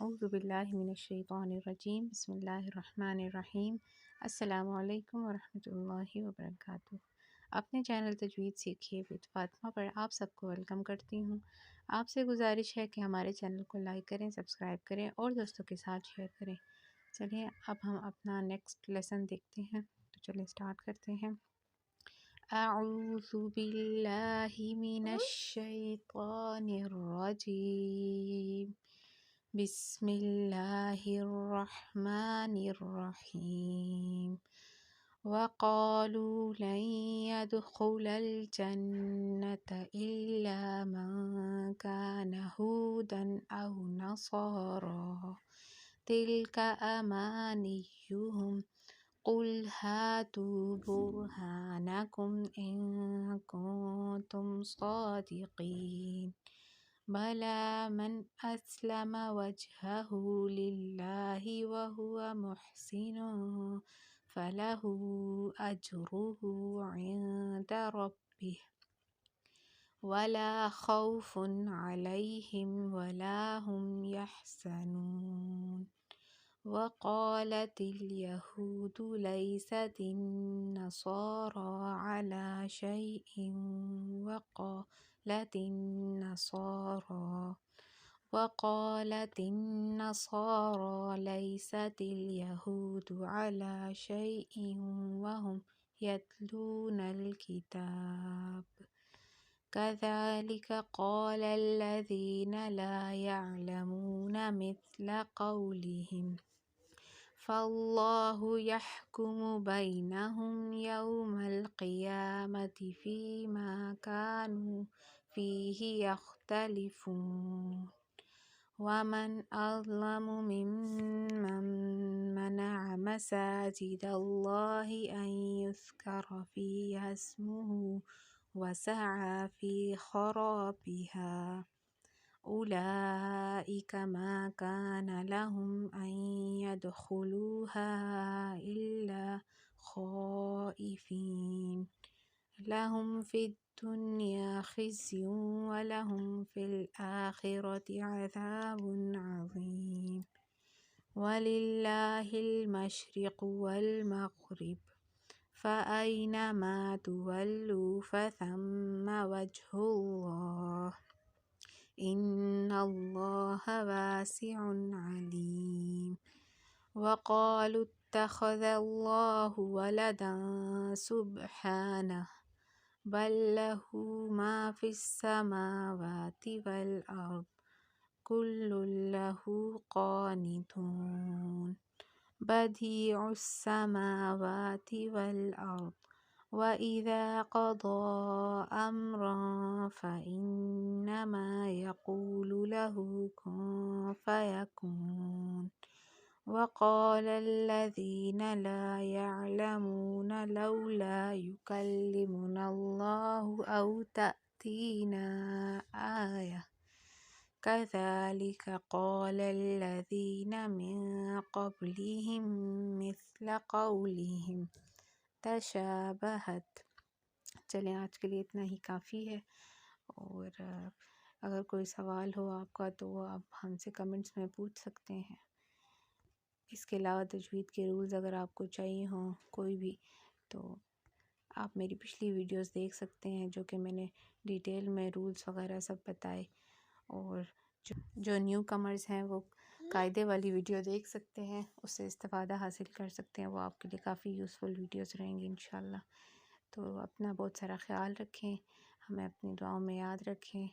اعوذ باللہ من الشیطان الرجیم بسم اللہ الرحمن الرحیم السلام علیکم ورحمۃ اللہ وبرکاتہ۔ اپنے چینل تجوید سیکھیے وت فاطمہ پر آپ سب کو ویلکم کرتی ہوں۔ آپ سے گزارش ہے کہ ہمارے چینل کو لائک کریں، سبسکرائب کریں اور دوستوں کے ساتھ شیئر کریں۔ چلیے اب ہم اپنا نیکسٹ لیسن دیکھتے ہیں، تو چلیے اسٹارٹ کرتے ہیں۔ اعوذ باللہ من الشیطان الرجیم بسم اللہ الرحمن الرحیم وقالوا لن يدخل الجنة إلا من كان هودا أو نصارى تلك أمانيهم قل هاتوا برهانكم إن كنتم صادقين بلى من أسلم وجهه لله وهو محسن فله أجره عند ربه ولا خوف عليهم ولا هم يحزنون وقالت اليهود ليست النصارى على شيء وقالت النصارى ليست اليهود على شيء وهم يتلون الكتاب كذلك قال الذين لا يعلمون مثل قولهم فالله يحكم بينهم يوم القيامة فيما كانوا فيه يختلفون ومن أظلم ممن منع مساجد الله أن يذكر فيها اسمه وسعى في خرابها أولئك ما كان لهم أن يدخلوها إلا خائفين لهم في الدنيا خزي ولهم في الآخرة عذاب عظيم ولله المشرق والمغرب فأينما تولوا فثم وجه الله إن الله واسع عليم وقالوا اتخذ الله ولدا سبحانه بل له ما في السماوات والأرض كل له قانتون بديع السماوات والأرض وإذا قضى أمرا فإنما يقول له كن فيكون وقال الذين لا يعلمون لولا يكلمنا الله أو تأتينا آية كذلك قال الذين من قبلهم مثل قولهم تشابہت۔ چلیں آج کے لیے اتنا ہی کافی ہے، اور اگر کوئی سوال ہو آپ کا تو وہ آپ ہم سے کمنٹس میں پوچھ سکتے ہیں۔ اس کے علاوہ تجوید کے رولز اگر آپ کو چاہیے ہوں کوئی بھی، تو آپ میری پچھلی ویڈیوز دیکھ سکتے ہیں جو کہ میں نے ڈیٹیل میں رولز وغیرہ سب بتائے، اور جو نیو کمرز ہیں وہ قاعدے والی ویڈیو دیکھ سکتے ہیں، اس سے استفادہ حاصل کر سکتے ہیں، وہ آپ کے لیے کافی یوزفل ویڈیوز رہیں گی انشاءاللہ۔ تو اپنا بہت سارا خیال رکھیں، ہمیں اپنی دعاؤں میں یاد رکھیں۔